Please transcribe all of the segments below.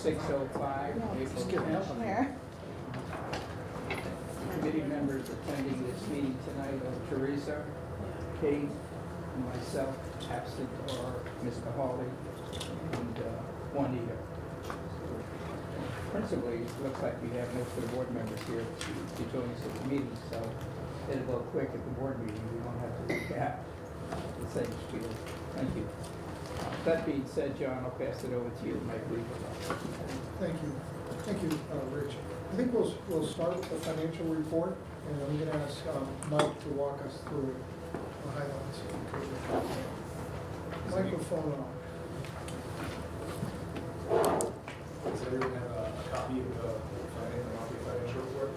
6:05, April 10th. There. Committee members attending this meeting tonight are Teresa, Kate, and myself. Absent are Mr. Hawley and Juanita. Principally, it looks like we have most of the board members here to join us at the meeting, so it'll go quick at the board meeting. We won't have to recap the same spiel. Thank you. That being said, John, I'll pass it over to you, Mike Weaver. Thank you. Thank you, Rich. I think we'll start with the financial report, and I'm going to ask Mike to walk us through the highlights. Microphone on. Does everyone have a copy of the monthly financial report?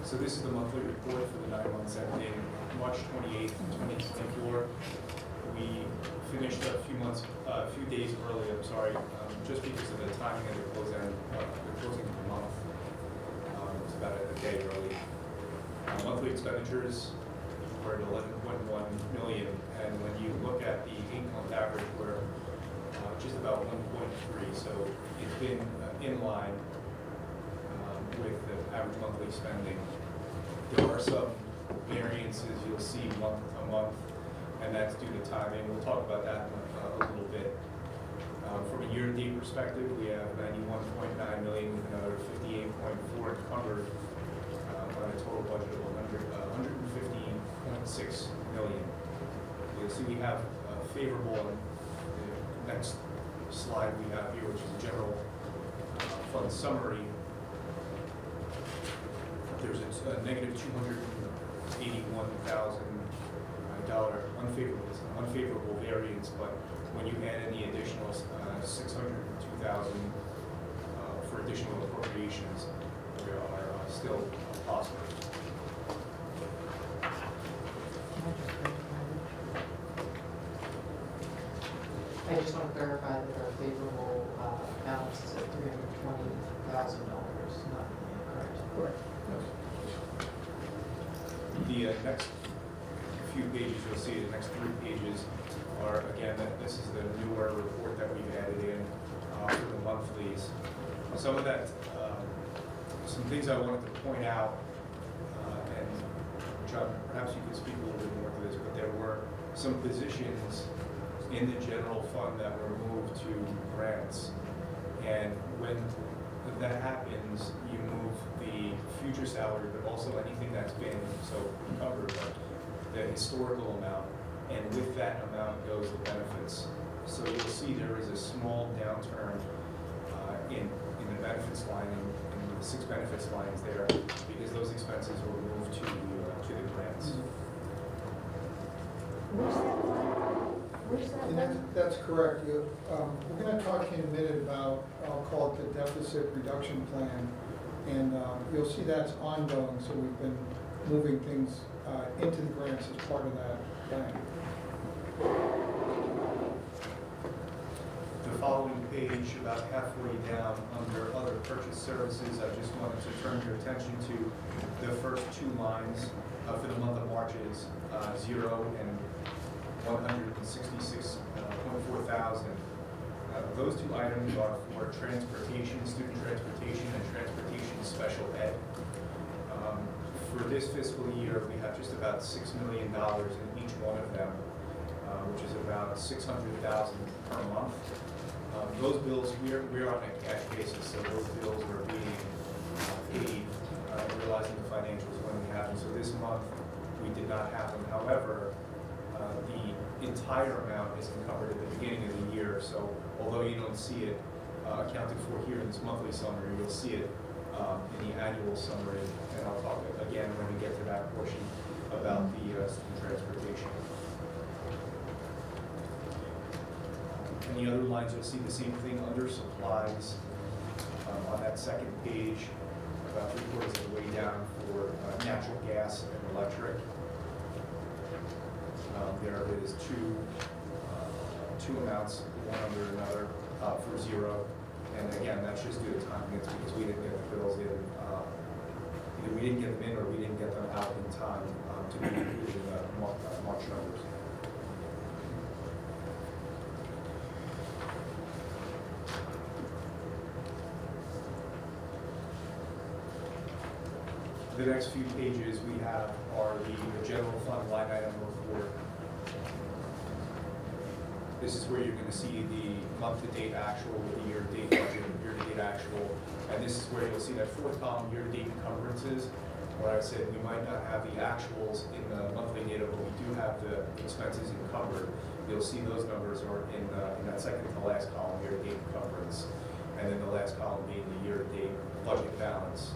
So this is the monthly report for the 9 months ending March 28th, 2024. We finished a few days early, just because of the timing of the closing of the month. It's about a day early. Monthly expenditures were at 11.1 million, and when you look at the income average, we're just about 1.3. So it's been in line with the average monthly spending. There are some variances you'll see month to month, and that's due to timing. We'll talk about that in a little bit. From a year-to-date perspective, we have 91.9 million with another 58.4 encumbered on a total budget of 115.6 million. You'll see we have favorable on the next slide we have here, which is a general fund summary. There's a negative $281,000 unfavorable variance, but when you add in the additional $602,000 for additional appropriations, we are still positive. I just want to verify that our favorable balance is at $320,000, not incorrect. Correct. The next few pages, you'll see the next 3 pages are, again, this is the newer report that we've added in for the monthlies. Some of that, some things I wanted to point out, and John, perhaps you could speak a little bit more to this, but there were some positions in the general fund that were moved to grants. And when that happens, you move the future salary, but also anything that's been covered, like the historical amount, and with that amount goes the benefits. So you'll see there is a small downturn in the benefits line, in the 6 benefits lines there, because those expenses were moved to the grants. And that's correct. We're going to talk in a minute about, I'll call it the deficit reduction plan, and you'll see that's ongoing, so we've been moving things into the grants as part of that plan. The following page, about halfway down, under other purchase services, I just wanted to turn your attention to the first 2 lines for the month of March is 0 and 166.4 thousand. Those 2 items are for transportation, student transportation, and transportation special ed. For this fiscal year, we have just about $6 million in each one of them, which is about $600,000 per month. Those bills, we're on a cash basis, so those bills are being paid, realizing the financials when we have them. So this month, we did not have them. However, the entire amount is encumbered at the beginning of the year, so although you don't see it accounted for here in this monthly summary, you'll see it in the annual summary, and I'll talk again when we get to that portion about the student transportation. Any other lines, you'll see the same thing under supplies on that second page, about 3/4 of the way down for natural gas and electric. There is two amounts, one under another, for 0. And again, that's just due to timing. It's because we didn't get the bills in. Either we didn't get them in or we didn't in time to be included in the March numbers. The next few pages we have are the general fund line item report. This is where you're going to see the month-to-date actual with the year-to-date budget, year-to-date actual. And this is where you'll see that fourth column, year-to-date encumbrances, where I said we might not have the actuals in the monthly data, but we do have the expenses encumbered. You'll see those numbers are in that second to last column, year-to-date encumbrance. And then the last column being the year-to-date budget balance.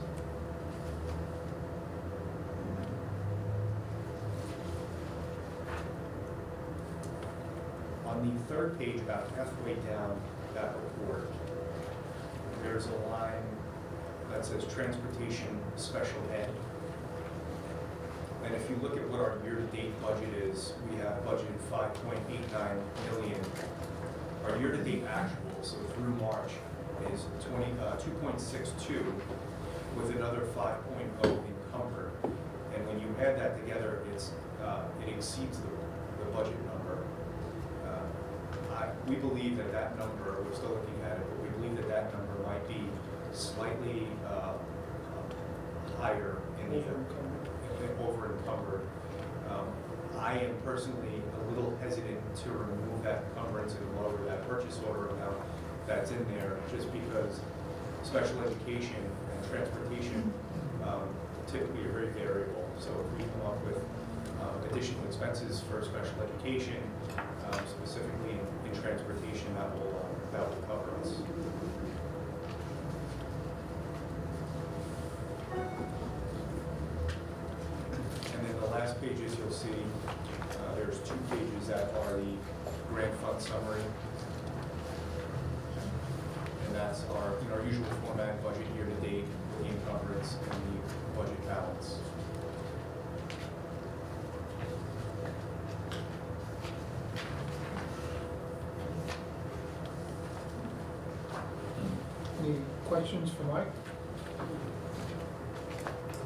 On the third page, about halfway down that report, there's a line that says transportation special ed. And if you look at what our year-to-date budget is, we have budgeted $5.89 million. Our year-to-date actual, so through March, is 2.62 with another 5.0 encumbered. And when you add that together, it exceeds the budget number. We believe that number, we're still looking at it, but we believe that number might be slightly higher in the over encumbered. I am personally a little hesitant to remove that encumbrance and lower that purchase order amount that's in there, just because special education and transportation typically are very variable. So if we come up with additional expenses for special education, specifically in transportation, that will cover us. And then the last pages you'll see, there's 2 pages that are the grant fund summary. And that's our usual format, budget year to date, the encumbrance, and the budget balance. Any questions for Mike?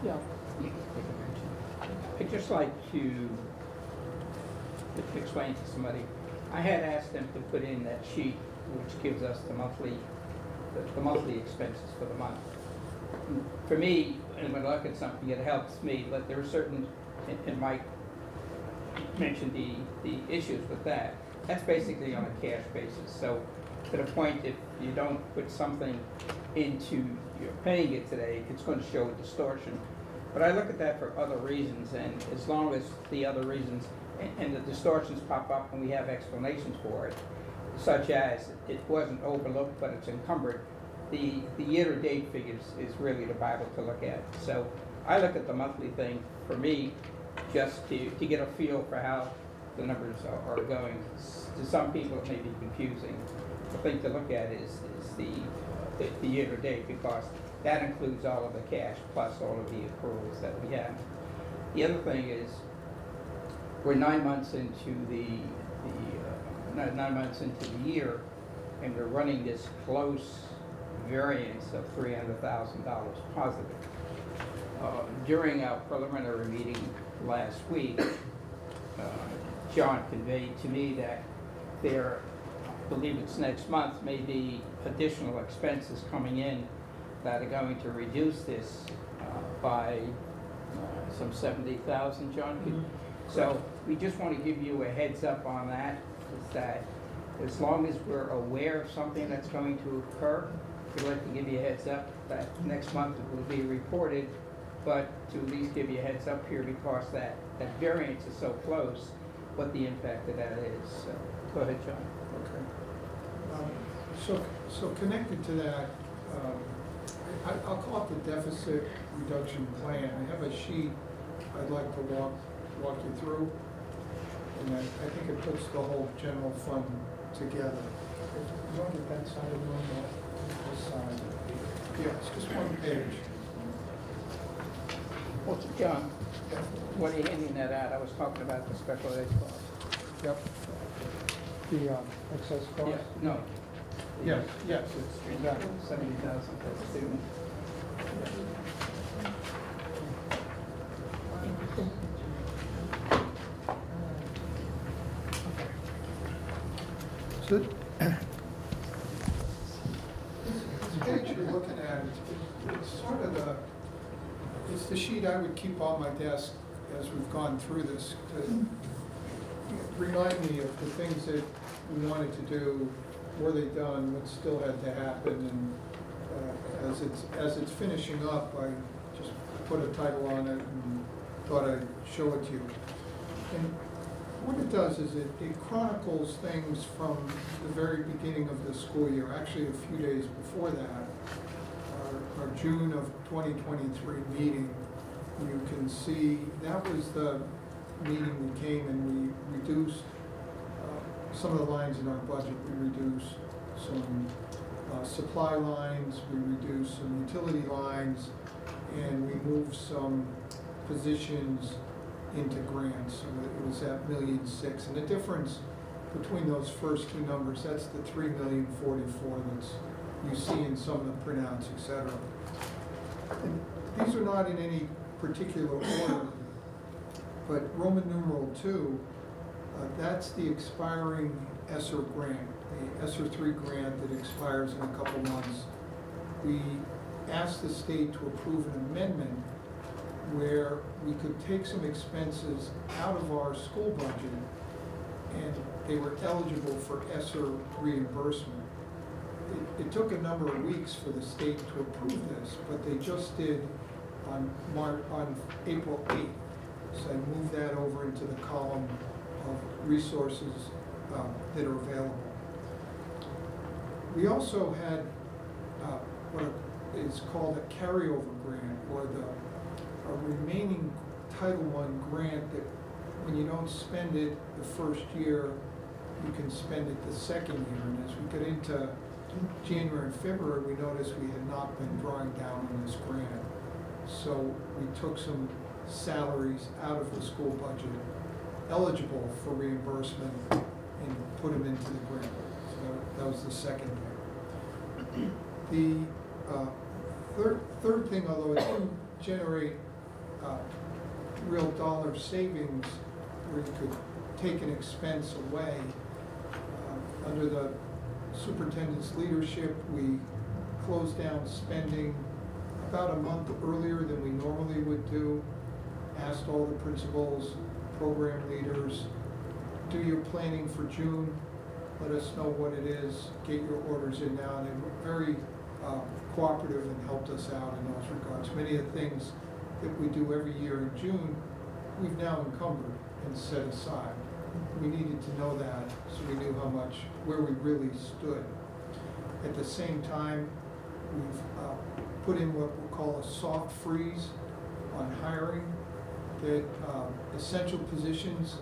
Yeah. I'd just like to explain to somebody. I had asked them to put in that sheet which gives us the monthly expenses for the month. For me, and when I look at something, it helps me, but there are certain, and Mike mentioned the issues with that. That's basically on a cash basis. So to the point, if you don't put something into, you're paying it today, it's going to show a distortion. But I look at that for other reasons, and as long as the other reasons and the distortions pop up and we have explanations for it, such as it wasn't overlooked but it's encumbered, the year-to-date figures is really the Bible to look at. So I look at the monthly thing, for me, just to get a feel for how the numbers are going. To some people it may be confusing. The thing to look at is the year-to-date, because that includes all of the cash plus all of the accruals that we have. The other thing is, we're 9 months into the 9 months into the year, and we're running this close variance of $300,000 positive. During our preliminary meeting last week, John conveyed to me that there, I believe it's next month, may be additional expenses coming in that are going to reduce this by some 70,000, John? Mm-hmm. So we just want to give you a heads up on that, is that as long as we're aware of something that's going to occur, we'd like to give you a heads up that next month it will be reported, but to at least give you a heads up here, because that variance is so close, what the impact of that is. So go ahead, John. Okay. So connected to that, I'll call it the deficit reduction plan. I have a sheet I'd like to walk you through, and I think it puts the whole general fund together. You want to get that side of the room, this side? Yeah, it's just one page. Well, John, when you're handing that out, I was talking about the special ed cost. Yep. The excess cost? Yeah, no. Yes, yes, It's exactly. 70,000 per student. This page you're looking at, it's sort of it's the sheet I would keep on my desk as we've gone through this to remind me of the things that we wanted to do, were they done, what still had to happen, and as it's finishing up, I just put a title on it and thought I'd show it to you. And what it does is it chronicles things from the very beginning of the school year, actually a few days before that, our June of 2023 meeting. You can see that was the meeting we came and we reduced some of the lines in our budget. We reduced some supply lines, we reduced some utility lines, and we moved some positions into grants. So it was at $1.6 million. And the difference between those first two numbers, that's the $3,044,000 that's you see in some of the printouts, et cetera. And these are not in any particular order, but Roman numeral 2, that's the expiring ESSER grant, the ESSER 3 grant that expires in a couple months. We asked the state to approve an amendment where we could take some expenses out of our school budget and they were eligible for ESSER reimbursement. It took a number of weeks for the state to approve this, but they just did on April 8th. So I moved that over into the column of resources that are available. We also had what is called a carryover grant, or a remaining Title I grant that when you don't spend it the first year, you can spend it the second year. And as we get into January and February, we noticed we had not been drawing down on this grant. So we took some salaries out of the school budget eligible for reimbursement and put them into the grant. So that was the second thing. The third thing, although it didn't generate real dollar savings where you could take an expense away, under the superintendent's leadership, we closed down spending about a month earlier than we normally would do. Asked all the principals, program leaders, do your planning for June, let us know what it is, get your orders in now. And they were very cooperative and helped us out in those regards. Many of the things that we do every year in June, we've now encumbered and set aside. We needed to know that so we knew where we really stood. At the same time, we've put in what we'll call a soft freeze on hiring, that essential positions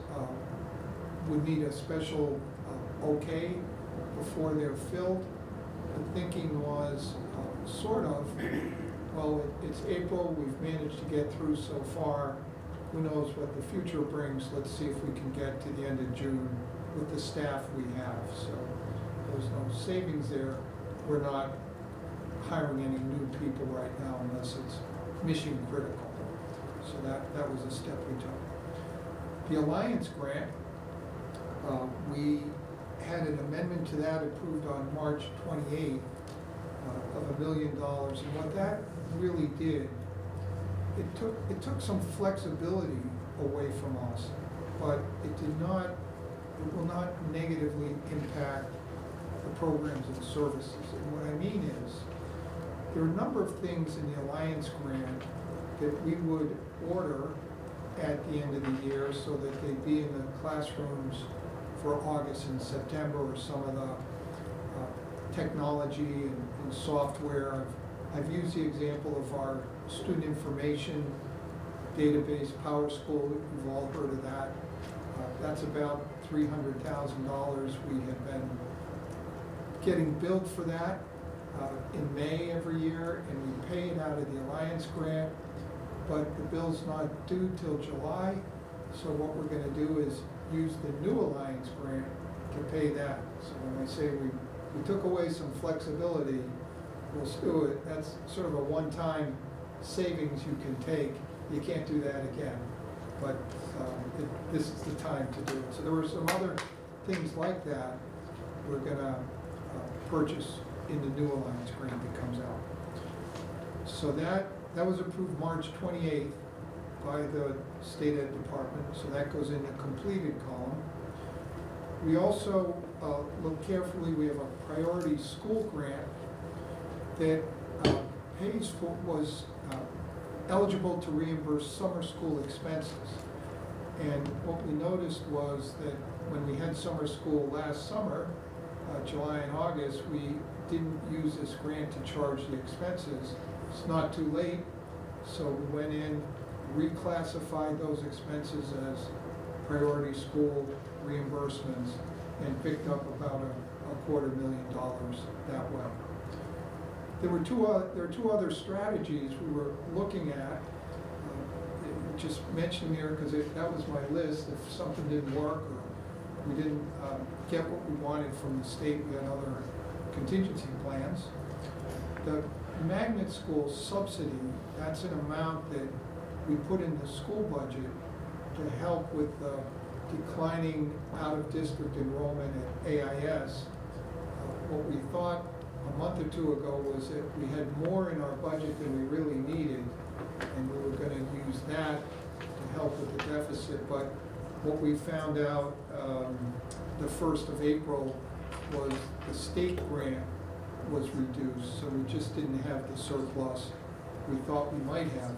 would need a special okay before they're filled. The thinking was well, it's April, we've managed to get through so far. Who knows what the future brings? Let's see if we can get to the end of June with the staff we have. So there's no savings there. We're not hiring any new people right now unless it's mission critical. So that was a step we took. The Alliance grant, we had an amendment to that approved on March 28th of $1 million. And what that really did, it took some flexibility away from us, but it will not negatively impact the programs and services. And what I mean is, there are a number of things in the Alliance grant that we would order at the end of the year so that they'd be in the classrooms for August and September, or some of the technology and software. I've used the example of our student information database, PowerSchool. You've all heard of that. That's about $300,000. We have been getting billed for that in May every year, and we pay it out of the Alliance grant, but the bill's not due till July. So what we're going to do is use the new Alliance grant to pay that. So when I say we took away some flexibility, we'll do it. That's sort of a one-time savings you can take. You can't do that again. But this is the time to do it. So there were some other things like that we're gonna purchase in the new Alliance grant that comes out. So that was approved March 28th by the State Ed Department, so that goes in the completed column. We also look carefully, we have a priority school grant that was eligible to reimburse summer school expenses. And what we noticed was that when we had summer school last summer, July and August, we didn't use this grant to charge the expenses. It's not too late, so we went in, reclassified those expenses as priority school reimbursements and picked up about a $250,000 that way. There are two other strategies we were looking at. Just mentioning there because that was my list. If something didn't work or we didn't get what we wanted from the state, we had other contingency plans. The magnet school subsidy, that's an amount that we put in the school budget to help with the declining out-of-district enrollment at AIS. What we thought a month or two ago was that we had more in our budget than we really needed, and we were gonna use that to help with the deficit. But what we found out the 1st of April was the state grant was reduced, so we just didn't have the surplus we thought we might have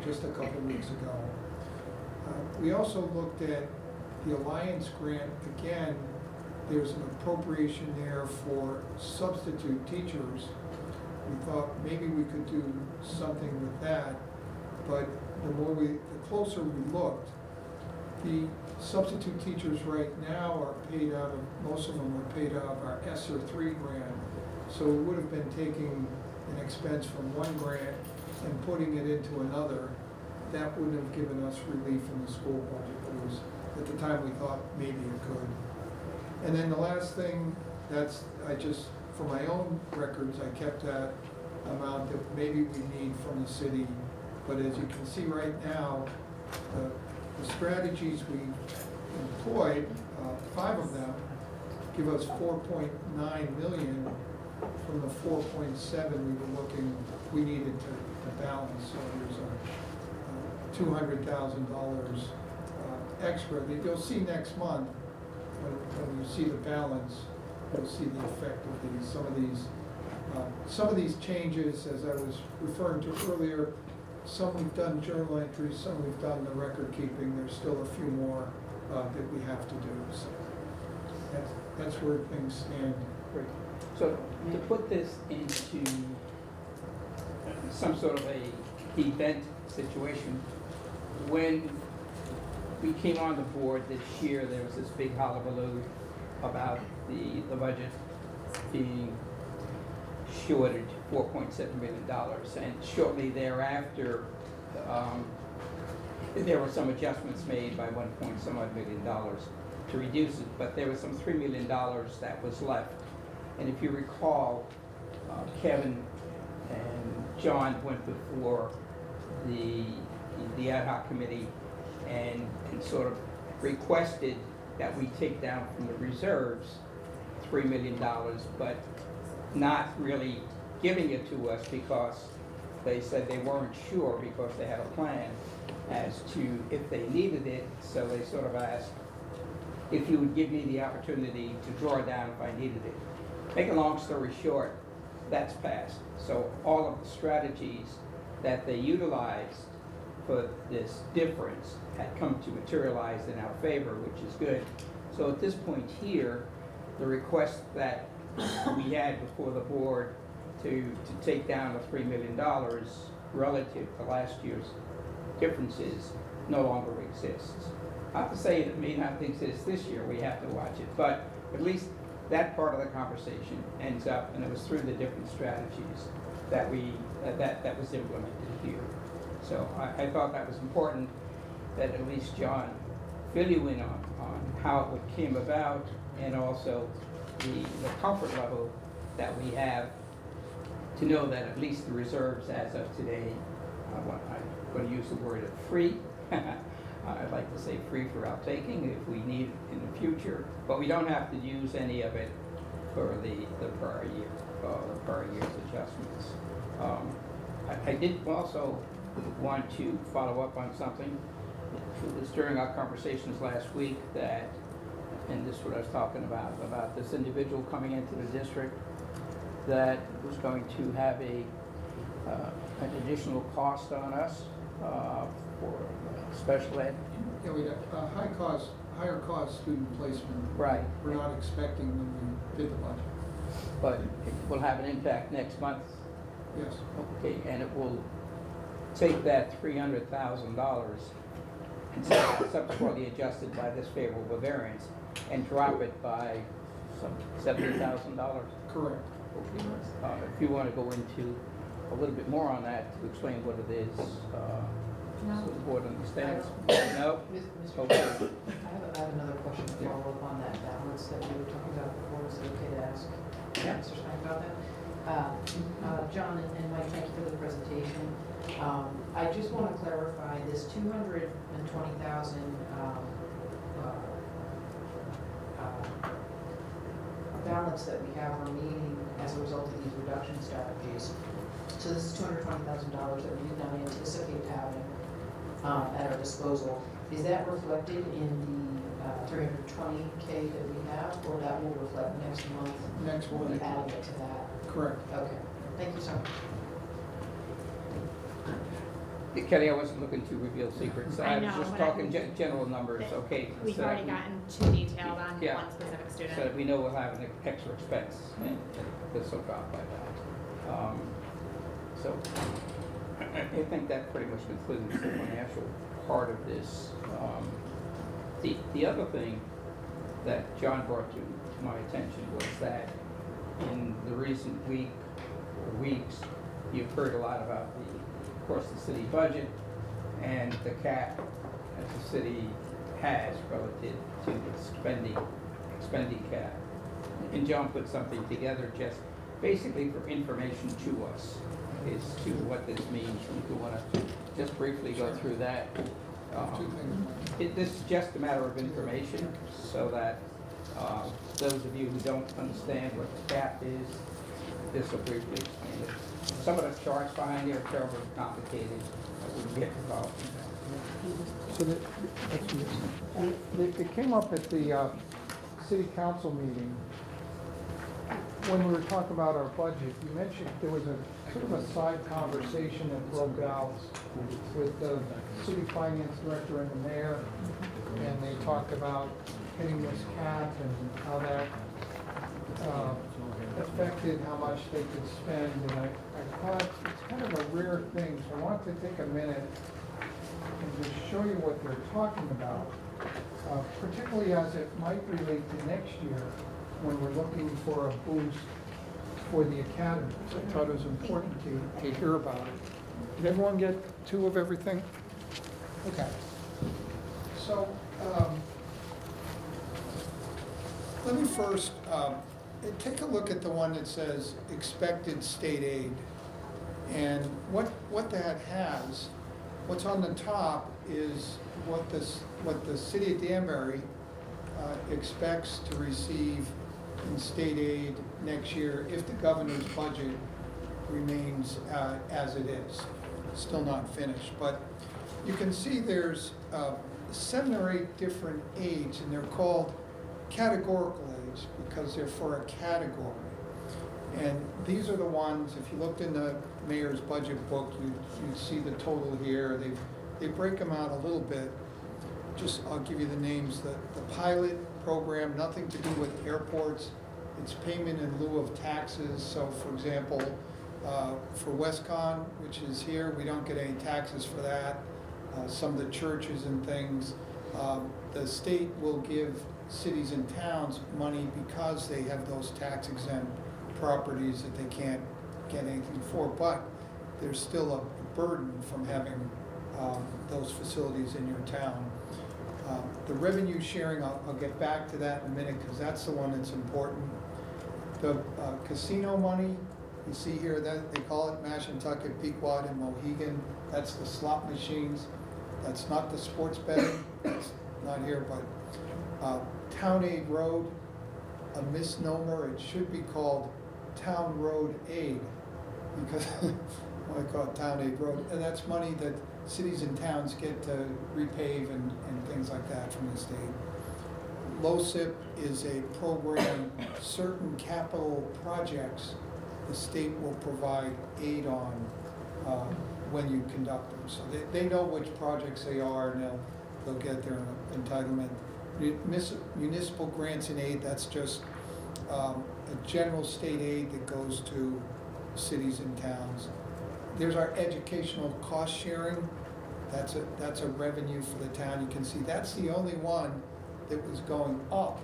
just a couple weeks ago. We also looked at the Alliance grant. Again, there's an appropriation there for substitute teachers. We thought maybe we could do something with that, but the closer we looked, the substitute teachers right now are paid out of, most of them are paid out of our ESSER 3 grant. So we would have been taking an expense from one grant and putting it into another. That wouldn't have given us relief in the school budget, but it was, at the time we thought maybe it could. And then the last thing, for my own records, I kept that amount that maybe we need from the city. But as you can see right now, the strategies we employed, 5 of them, give us 4.9 million from the 4.7 we needed to balance. So there's a $200,000 extra that you'll see next month. When you see the balance, you'll see the effect of these. Some of these changes, as I was referring to earlier, some we've done journal entries, some we've done the record keeping. There's still a few more that we have to do. So that's where things stand. Great. So to put this into some sort of a event situation, when we came on the board this year, there was this big hullabaloo about the budget being shorted $4.7 million. And shortly thereafter, there were some adjustments made by $1.some odd million to reduce it, but there was some $3 million that was left. And if you recall, Kevin and John went before the ad hoc committee and sort of requested that we take down from the reserves $3 million, but not really giving it to us because they said they weren't sure because they had a plan as to if they needed it. So they sort of asked if you would give me the opportunity to draw down if I needed it. Make a long story short, that's passed. So all of the strategies that they utilized for this difference had come to materialize in our favor, which is good. So at this point here, the request that we had before the board to take down the $3 million relative to last year's differences no longer exists. Not to say it may not exist this year, we have to watch it, but at least that part of the conversation ends up, and it was through the different strategies that that was implemented here. So I thought that was important that at least John fill you in on how it came about and also the comfort level that we have to know that at least the reserves as of today, I'm going to use the word free, I'd like to say free for outtaking if we need it in the future, but we don't have to use any of it for the prior year, the prior year's adjustments. I did also want to follow up on something. It was during our conversations last week that, and this is what I was talking about this individual coming into the district that was going to have an additional cost on us for special ed. Yeah, we had a higher cost student placement. Right. We're not expecting when we did the budget. But it will have an impact next month. Yes. Okay, and it will take that $300,000 and subsequently adjusted by this favorable variance and drop it by some $70,000. Correct. Okay. If you want to go into a little bit more on that to explain what it is, so the board understands. No? Mr. Okay. Chair, I have another question to follow up on that balance that we were talking about before. Is it okay to ask Yeah. Mr. Stein about that? John and Mike, thank you for the presentation. I just want to clarify this 220,000 balance that we have remaining as a result of these reduction strategies. So this is $220,000 that we did not anticipate having at our disposal. Is that reflected in the 320K that we have, or that will reflect next month? Next We'll be month. adding it to that. Correct. Okay, thank you so much. Kelly, I wasn't looking to reveal secrets. I was know, just but talking I- general numbers, okay? We've so that already we- gotten too detailed on Yeah. one specific So that student. we know we'll have an extra expense, and this will drop by that. So I think that pretty much concludes the financial part of this. The other thing that John brought to my attention was that in the recent week or weeks, you've heard a lot about of course, the city budget and the cap that the city has relative to the spending cap. And John put something together just basically for information to us as to what this means. If you want to just briefly go through that. Two things. This is just a matter of information so that those of you who don't understand what the cap is, this will briefly explain it. Some of the charts behind here are terribly complicated. I wouldn't get involved in that. So it came up at the city council meeting, when we were talking about our budget, you mentioned there was a sort of a side conversation that broke out with the city finance director and the mayor, and they talked about hitting this cap and how that affected how much they could spend, and I thought it's kind of a rare thing, so I wanted to take a minute and just show you what they're talking about, particularly as it might relate to next year when we're looking for a boost for the academies. I thought it was important to hear about it. Did everyone get two of everything? Okay. So, let me first, take a look at the one that says expected state aid. And what that has, what's on the top is what the city of Danbury expects to receive in state aid next year if the governor's budget remains as it is. Still not finished, but you can see there's 7 or 8 different aids, and they're called categorical aids because they're for a category. And these are the ones, if you looked in the mayor's budget book, you'd see the total here. They break them out a little bit. Just, I'll give you the names. The pilot program, nothing to do with airports. It's payment in lieu of taxes. So for example, for WestCon, which is here, we don't get any taxes for that. Some of the churches and things, the state will give cities and towns money because they have those tax exempt properties that they can't get anything for, but there's still a burden from having those facilities in your town. The revenue sharing, I'll get back to that in a minute because that's the one that's important. The casino money, you see here that they call it Mashantucket, Pequot, and Mohegan. That's the slot machines. That's not the sports betting, it's not here, but Town Aid Road, a misnomer, it should be called Town Road Aid, because I call it Town Aid Road, and that's money that cities and towns get to repave and things like that from the state. LoCIP is a program, certain capital projects, the state will provide aid on when you conduct them. So they know which projects they are, and they'll get their entitlement. Municipal grants and aid, that's just a general state aid that goes to cities and towns. There's our educational cost sharing. That's a revenue for the town. You can see that's the only one that was going up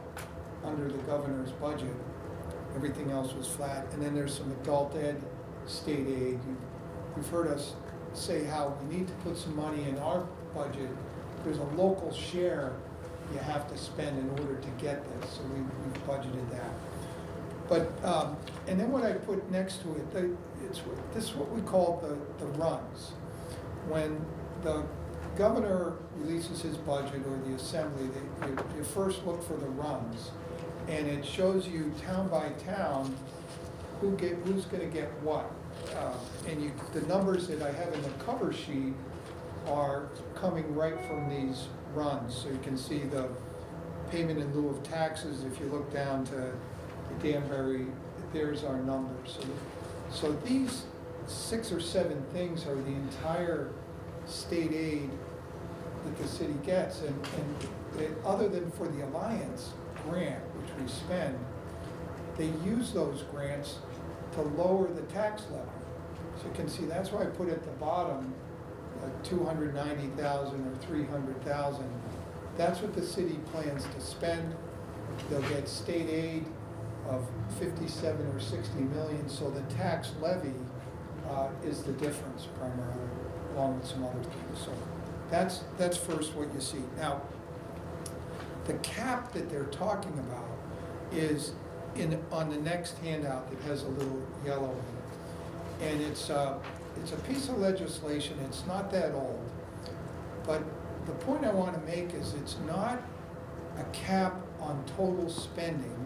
under the governor's budget. Everything else was flat. And then there's some adult ed state aid. You've heard us say how we need to put some money in our budget. There's a local share you have to spend in order to get this, so we've budgeted that. But, and then what I put next to it, this is what we call the runs. When the governor releases his budget, or the assembly, you first look for the runs. And it shows you town by town who's gonna get what. And the numbers that I have in the cover sheet are coming right from these runs. So you can see the payment in lieu of taxes. If you look down to Danbury, there's our numbers. So these 6 or 7 things are the entire state aid that the city gets. And other than for the Alliance grant, which we spend, they use those grants to lower the tax levy. So you can see, that's why I put at the bottom, 290,000 or 300,000. That's what the city plans to spend. They'll get state aid of 57 or 60 million, so the tax levy is the difference primarily, along with some other things. So that's first what you see. Now, the cap that they're talking about is on the next handout that has a little yellow in it. And it's a piece of legislation, it's not that old, but the point I want to make is it's not a cap on total spending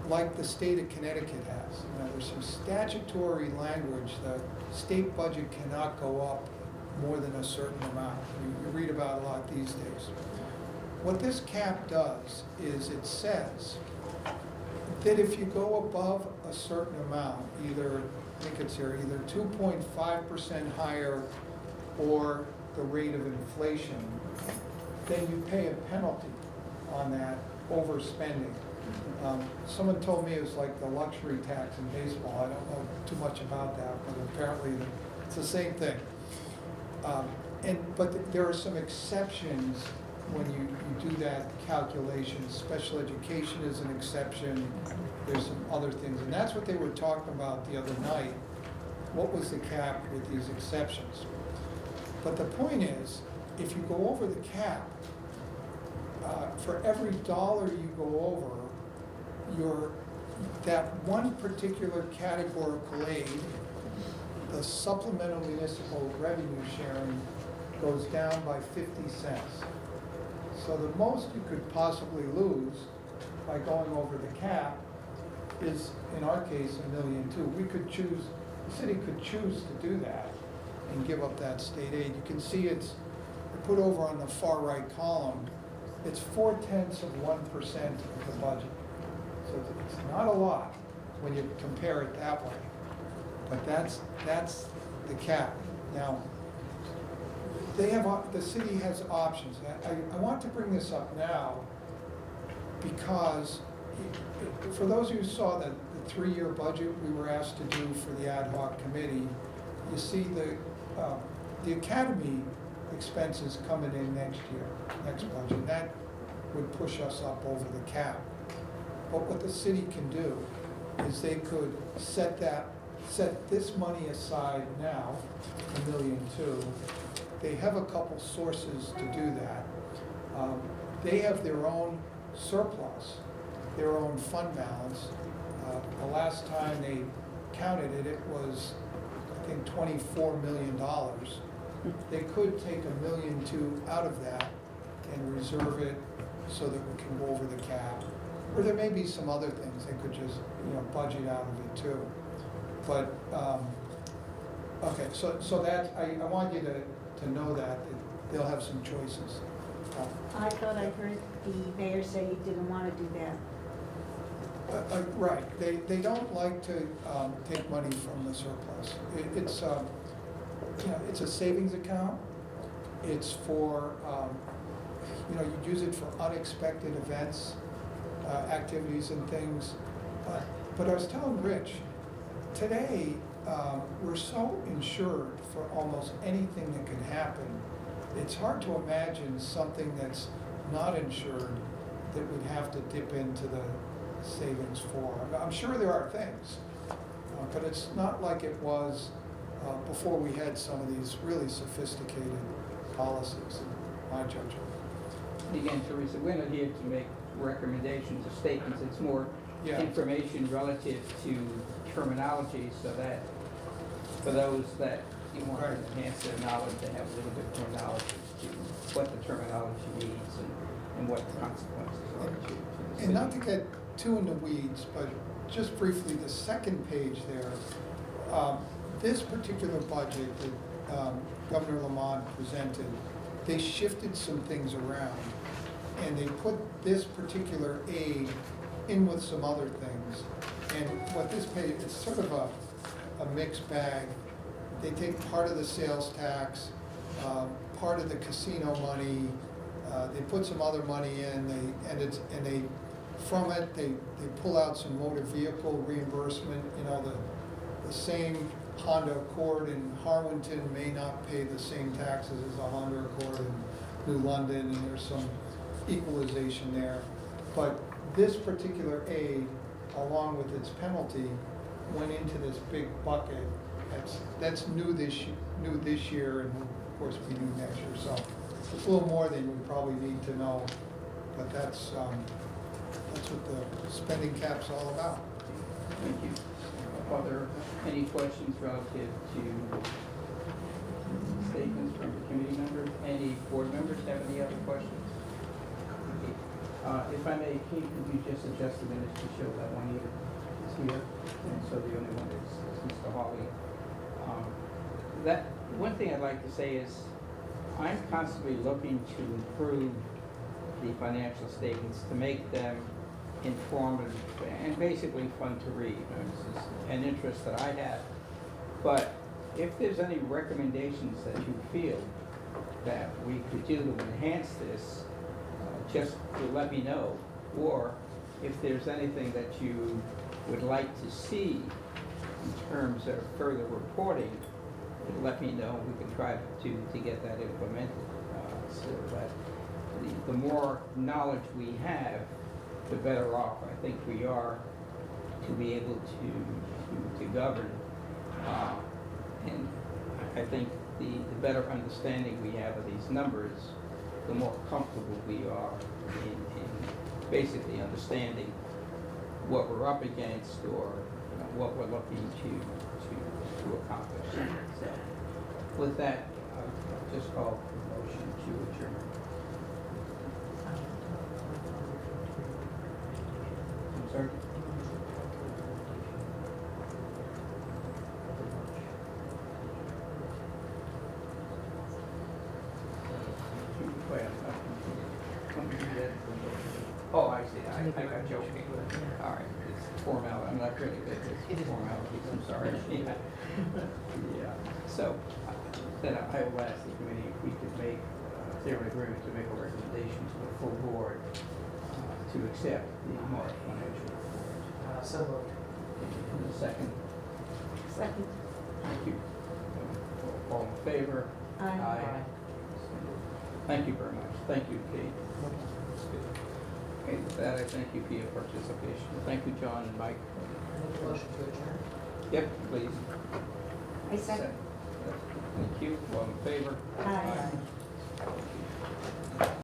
like the state of Connecticut has. You know, there's some statutory language, the state budget cannot go up more than a certain amount. You read about a lot these days. What this cap does is it says that if you go above a certain amount, either, I think it's here, either 2.5% higher or the rate of inflation, then you pay a penalty on that overspending. Someone told me it was like the luxury tax in baseball. I don't know too much about that, but apparently it's the same thing. But there are some exceptions when you do that calculation. Special education is an exception. There's some other things, and that's what they were talking about the other night. What was the cap with these exceptions? But the point is, if you go over the cap, for every dollar you go over, that one particular categorical aid, the supplemental municipal revenue sharing, goes down by 50 cents. So the most you could possibly lose by going over the cap is, in our case, $1.2 million. We could choose, the city could choose to do that and give up that state aid. You can see it's put over on the far right column. It's 0.4% of the budget. So it's not a lot when you compare it that way. But that's the cap. Now, the city has options. I want to bring this up now because for those who saw the 3-year budget we were asked to do for the ad hoc committee, you see the academy expenses coming in next budget. That would push us up over the cap. But what the city can do is they could set this money aside now, $1.2 million. They have a couple sources to do that. They have their own surplus, their own fund balance. The last time they counted it, it was, I think, $24 million. they could take $1.2 million out of that and reserve it so that we can go over the cap. Or there may be some other things they could just, budget out of it too. But, okay, so that, I want you to know that they'll have some choices. I thought I heard the mayor say he didn't want to do that. Right, they don't like to take money from the surplus. It's it's a savings account. It's for, you use it for unexpected events, activities and things. But I was telling Rich, today, we're so insured for almost anything that can happen. It's hard to imagine something that's not insured that we'd have to dip into the savings for. I'm sure there are things, but it's not like it was before we had some of these really sophisticated policies, in my judgment. Again, Teresa, we're not here to make recommendations or statements. It's more Yeah. information relative to terminology so that for those that you want to Right. enhance their knowledge, they have a little bit more knowledge to what the terminology means and what the consequences are to the And not to city. get too in the weeds, but just briefly, the second page there, this particular budget that Governor Lamont presented, they shifted some things around, and they put this particular aid in with some other things. And what this page, it's sort of a mixed bag. They take part of the sales tax, part of the casino money, they put some other money in, from it, they pull out some motor vehicle reimbursement. The same Honda Accord in Harwinton may not pay the same taxes as a Honda Accord in New London, and there's some equalization there. But this particular aid, along with its penalty, went into this big bucket. That's new this year, and of course we do next year. So it's a little more than we probably need to know, but that's what the spending cap's all about. Thank you. Are there any questions relative to statements from the committee members? Any board members have any other questions? Okay. If I may, Kate, could you just adjust the minutes to show that one here is here? And so the only one is Mr. Hawley. One thing I'd like to say is I'm constantly looking to improve the financial statements to make them informative and basically fun to read. This is an interest that I have. But if there's any recommendations that you feel that we could do to enhance this, just to let me know. Or if there's anything that you would like to see in terms of further reporting, let me know. We can try to get that implemented. So that the more knowledge we have, the better off I think we are to be able to govern. And I think the better understanding we have of these numbers, the more comfortable we are in basically understanding what we're up against or what we're looking to accomplish. So with that, I'll just call for a motion to adjourn. I'm sorry? Oh, I see, I got joking. All right, it's formality, I'm not really good at formalities, I'm sorry. Yeah, so, then I will ask the committee if we could make, if they're in agreement to make a recommendation to the full board to accept the March financial report. So moved. In a second, Second. thank you. All in favor? Aye. Thank you very much. Thank you, Kate. Okay, with that, I thank you for your participation. Thank you, John and Mike. Make a motion to adjourn. Yep, please. I second. Thank you. All in favor? Aye. Thank you.